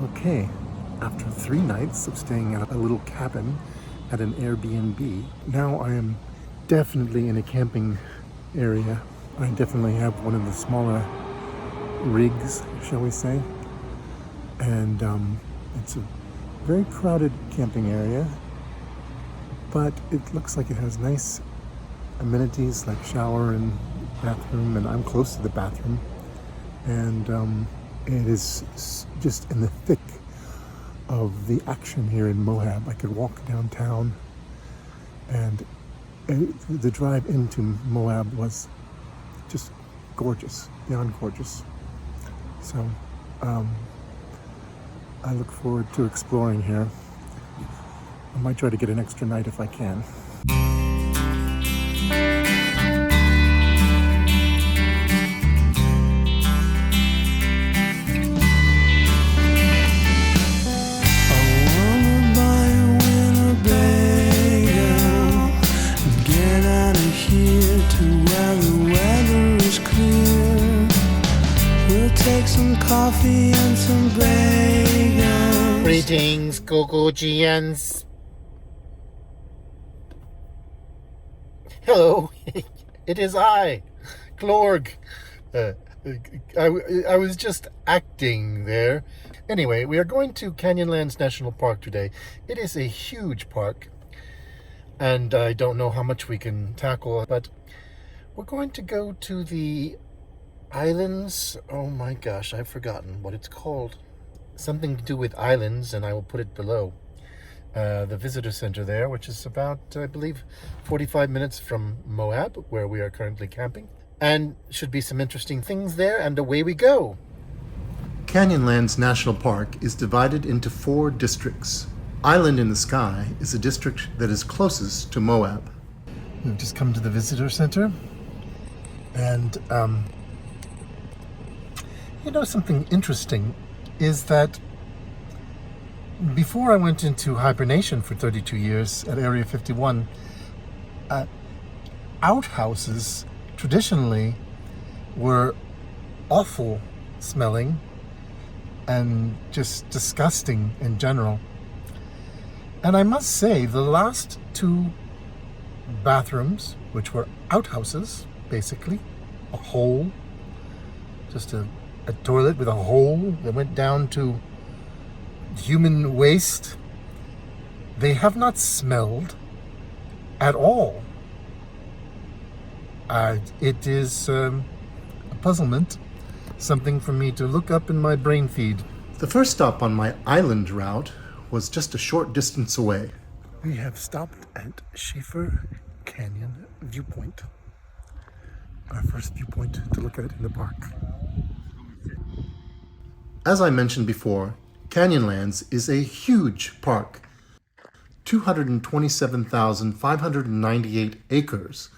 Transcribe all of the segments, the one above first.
Okay, after 3 nights of staying at a little cabin at an Airbnb, now I am definitely in a camping area. I definitely have one of the smaller rigs, shall we say. And it's a very crowded camping area, but it looks like it has nice amenities like shower and bathroom, and I'm close to the bathroom. And it is just in the thick of the action here in Moab. I could walk downtown, and the drive into Moab was just gorgeous, beyond gorgeous. So I look forward to exploring here. I might try to get an extra night if I can. Coffee and some bagels. Greetings, Gugu-Gee-ans. Hello, it is I, CLORG. I was just acting there. Anyway, we are going to Canyonlands National Park today. It is a huge park, and I don't know how much we can tackle, but we're going to go to the islands. Oh my gosh, I've forgotten what it's called. Something to do with islands, and I will put it below. The visitor center there, which is about, I believe, 45 minutes from Moab, where we are currently camping. And should be some interesting things there, and away we go. Canyonlands National Park is divided into 4 districts. Island in the Sky is the district that is closest to Moab. We've just come to the visitor center, and you know, something interesting is that before I went into hibernation for 32 years at Area 51, outhouses traditionally were awful smelling and just disgusting in general. And I must say, the last 2 bathrooms, which were outhouses, basically, a hole, just a toilet with a hole that went down to human waste, they have not smelled at all. It is a puzzlement, something for me to look up in my brain feed. The first stop on my island route was just a short distance away. We have stopped at Schaefer Canyon Viewpoint, our first viewpoint to look at in the park. As I mentioned before, Canyonlands is a huge park. 227,598 acres,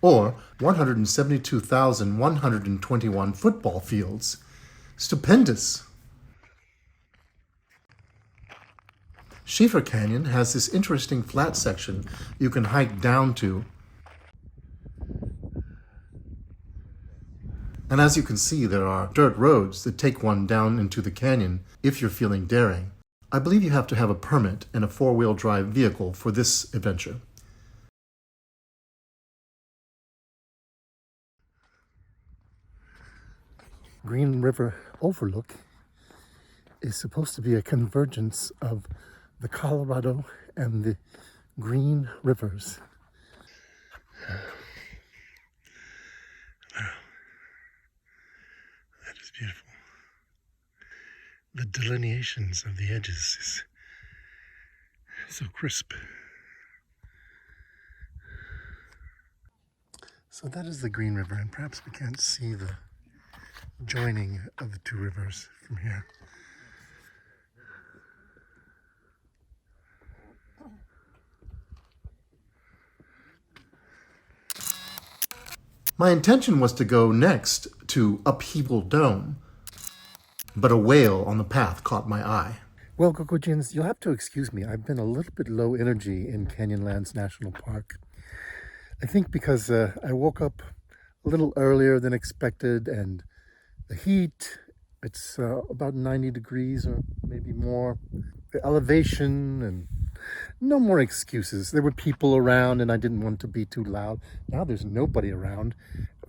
or 172,121 football fields. Stupendous! Schaefer Canyon has this interesting flat section you can hike down to. And as you can see, there are dirt roads that take one down into the canyon if you're feeling daring. I believe you have to have a permit and a 4-wheel drive vehicle for this adventure. Green River Overlook is supposed to be a convergence of the Colorado and the Green Rivers. Beautiful. The delineations of the edges is so crisp. So that is the Green River, and perhaps we can't see the joining of the 2 rivers from here. My intention was to go next to Upheaval Dome, but a whale on the path caught my eye. Well, Gugu-Gee-ans, you'll have to excuse me. I've been a little bit low energy in Canyonlands National Park. I think because I woke up a little earlier than expected, and the heat It's about 90 degrees or maybe more. The elevation and no more excuses. There were people around and I didn't want to be too loud. Now there's nobody around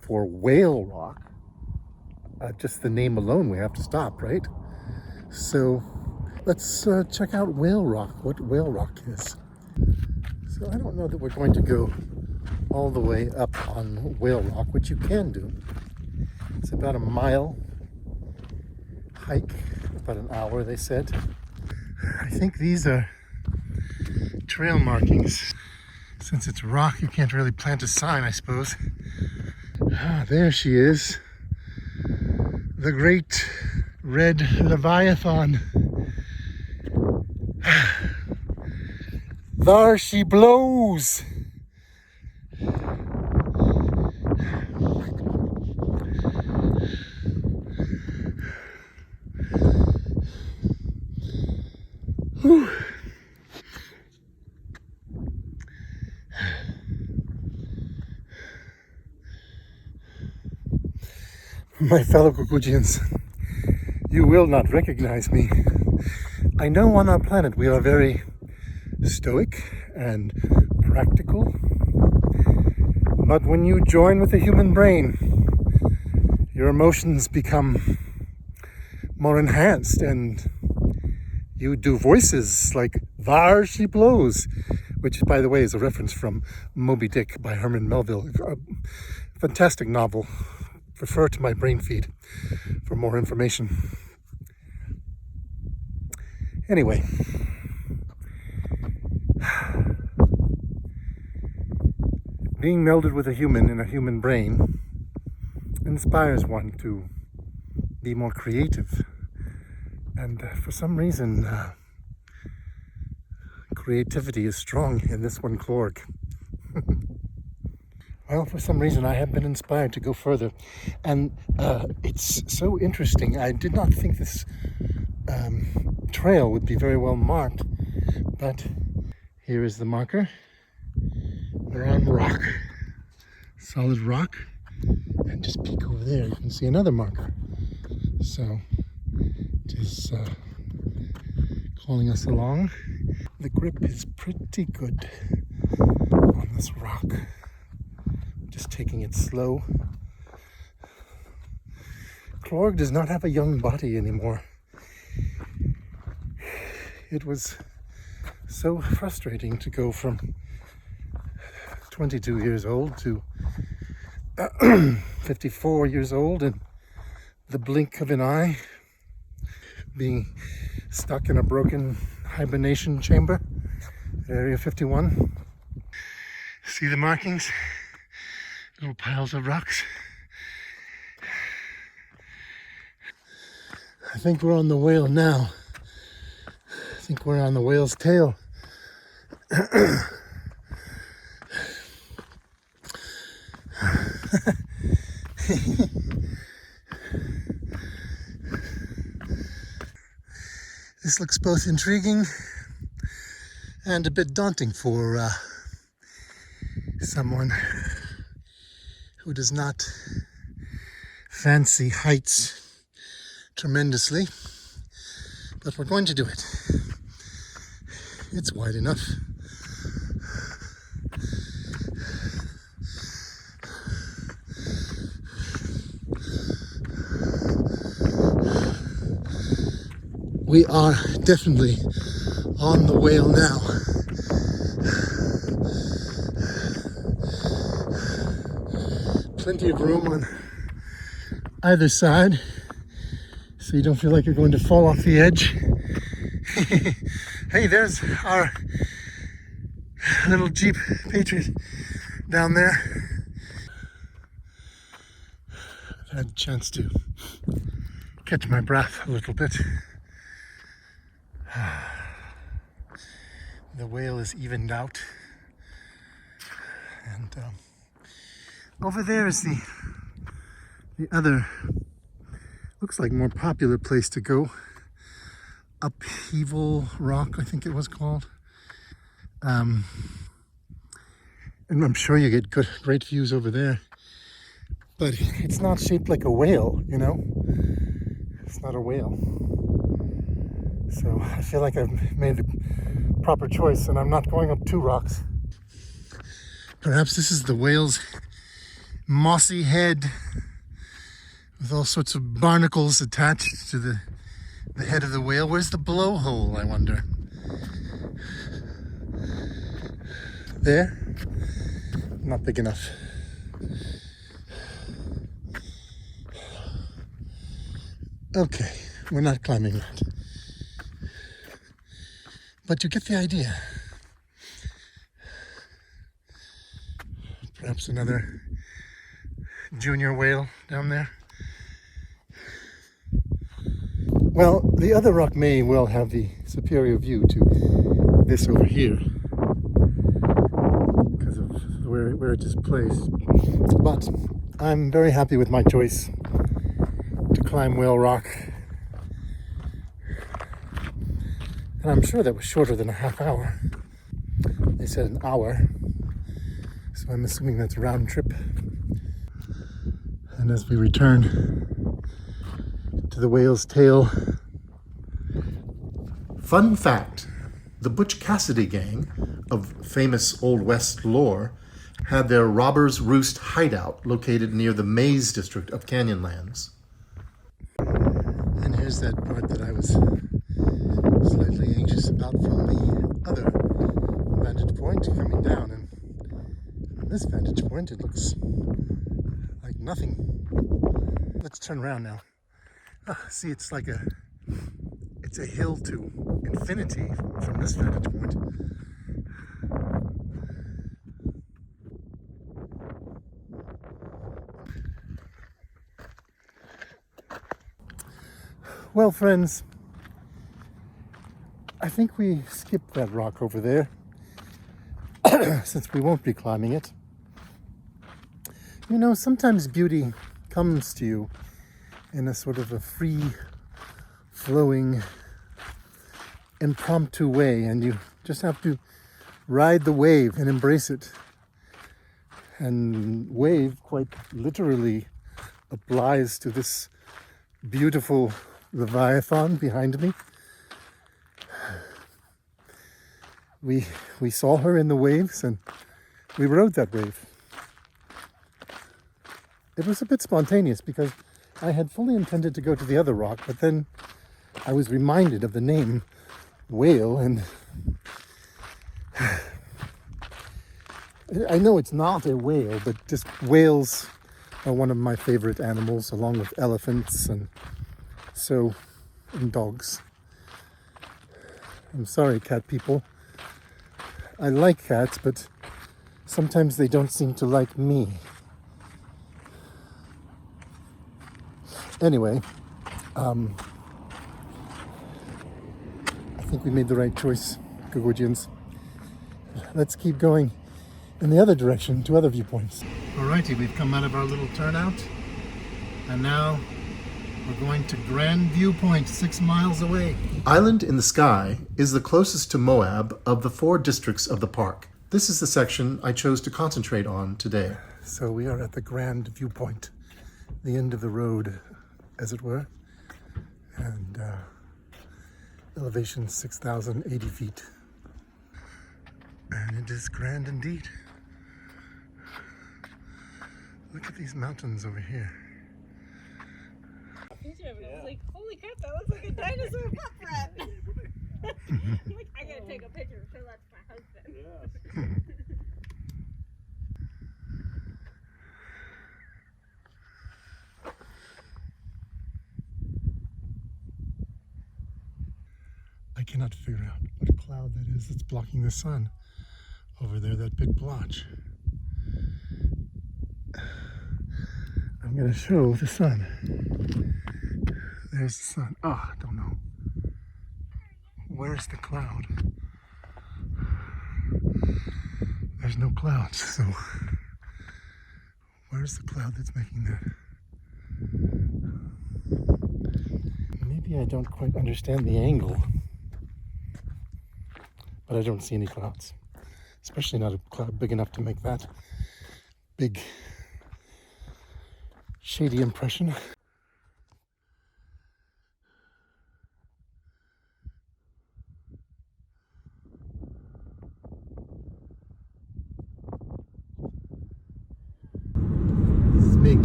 for Whale Rock. Just the name alone, we have to stop, right? So let's check out Whale Rock, what Whale Rock is. So I don't know that we're going to go all the way up on Whale Rock, which you can do. It's about a mile hike, about an hour, they said. I think these are trail markings. Since it's rock, you can't really plant a sign, I suppose. Ah, there she is. The great red Leviathan. There she blows. Whew. My fellow Gugu-Gee-ans, you will not recognize me. I know on our planet we are very stoic and practical, but when you join with the human brain, your emotions become more enhanced and you do voices like "There she blows," which, by the way, is a reference from Moby Dick by Herman Melville. A fantastic novel. Refer to my brain feed for more information. Anyway, being melded with a human in a human brain inspires one to be more creative. And for some reason, creativity is strong in this one CLORG. Well, for some reason, I have been inspired to go further. And it's so interesting. I did not think this trail would be very well marked. But here is the marker. We're on rock. Solid rock. And just peek over there, you can see another marker. So it is calling us along. The grip is pretty good on this rock. Just taking it slow. CLORG does not have a young body anymore. It was so frustrating to go from 22 years old to 54 years old in the blink of an eye, being stuck in a broken hibernation chamber at Area 51. See the markings? Little piles of rocks. I think we're on the whale now. I think we're on the whale's tail. This looks both intriguing and a bit daunting for someone who does not fancy heights tremendously, but we're going to do it. It's wide enough. We are definitely on the whale now. Plenty of room on either side, so you don't feel like you're going to fall off the edge. Hey, there's our little Jeep Patriot down there. I've had a chance to catch my breath a little bit. The whale is evened out, and over there is the other, looks like more popular place to go. Upheaval Rock, I think it was called. And I'm sure you get great views over there, but it's not shaped like a whale, you know. It's not a whale. So I feel like I've made the proper choice and I'm not going up 2 rocks. Perhaps this is the whale's mossy head with all sorts of barnacles attached to the head of the whale. Where's the blowhole, I wonder? There? Not big enough. Okay, we're not climbing that. But you get the idea. Perhaps another junior whale down there. Well, the other rock may well have the superior view to this over here because of where it is placed. But I'm very happy with my choice to climb Whale Rock. And I'm sure that was shorter than a half hour. They said an hour. So I'm assuming that's a round trip. And as we return to the whale's tail. Fun fact, the Butch Cassidy gang of famous Old West lore had their Robbers Roost hideout located near the Maze district of Canyonlands. And here's that part that I was slightly anxious about from the other vantage point coming down, and from this vantage point it looks like nothing. Let's turn around now. See, it's like it's a hill to infinity from this vantage point. Well, friends, I think we skipped that rock over there since we won't be climbing it. You know, sometimes beauty comes to you in a sort of a free-flowing, impromptu way, and you just have to ride the wave and embrace it. And wave quite literally applies to this beautiful Leviathan behind me. We saw her in the waves and we rode that wave. It was a bit spontaneous because I had fully intended to go to the other rock, but then I was reminded of the name whale, and I know it's not a whale, but just whales are one of my favorite animals, along with elephants and dogs. I'm sorry, cat people. I like cats, but sometimes they don't seem to like me. Anyway, I think we made the right choice, Gugu-Gee-ans. Let's keep going in the other direction to other viewpoints. Alrighty, we've come out of our little turnout, and now we're going to Grand Viewpoint, 6 miles away. Island in the Sky is the closest to Moab of the 4 districts of the park. This is the section I chose to concentrate on today. So we are at the Grand Viewpoint, the end of the road, as it were, and elevation 6,080 feet. And it is grand indeed. Look at these mountains over here. I was like, holy crap, that looks like a dinosaur butt rat. Like, I gotta take a picture and show that to my husband. Yes. I cannot figure out what cloud that is that's blocking the sun over there, that big blotch. I'm going to show the sun. There's the sun. Oh, I don't know. Where's the cloud? There's no clouds, so where's the cloud that's making that? Maybe I don't quite understand the angle, but I don't see any clouds, especially not a cloud big enough to make that big shady impression.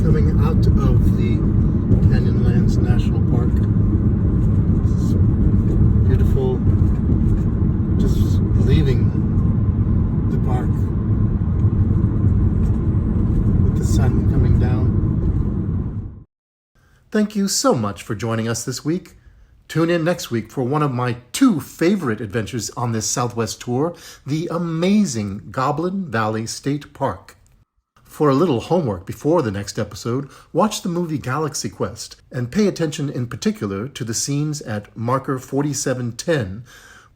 Coming out of the Canyonlands National Park. It's beautiful. Just leaving the park with the sun coming down. Thank you so much for joining us this week. Tune in next week for one of my 2 favorite adventures on this Southwest tour, the amazing Goblin Valley State Park. For a little homework before the next episode, watch the movie Galaxy Quest and pay attention in particular to the scenes at marker 4710,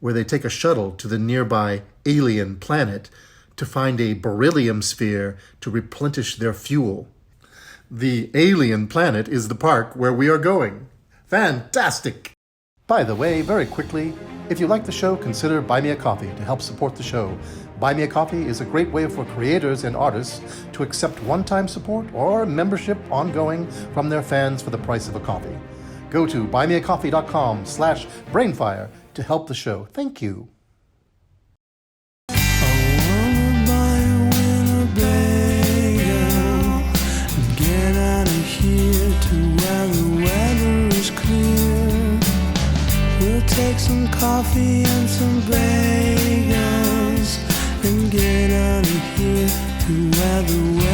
where they take a shuttle to the nearby alien planet to find a beryllium sphere to replenish their fuel. The alien planet is the park where we are going. Fantastic! By the way, very quickly, if you like the show, consider Buy Me a Coffee to help support the show. Buy Me a Coffee is a great way for creators and artists to accept one-time support or membership ongoing from their fans for the price of a coffee. Go to buymeacoffee.com/brainfire to help the show. Thank you. Get out of here to where the weather is clear. We'll take some coffee and some bagels and get out of here to where the weather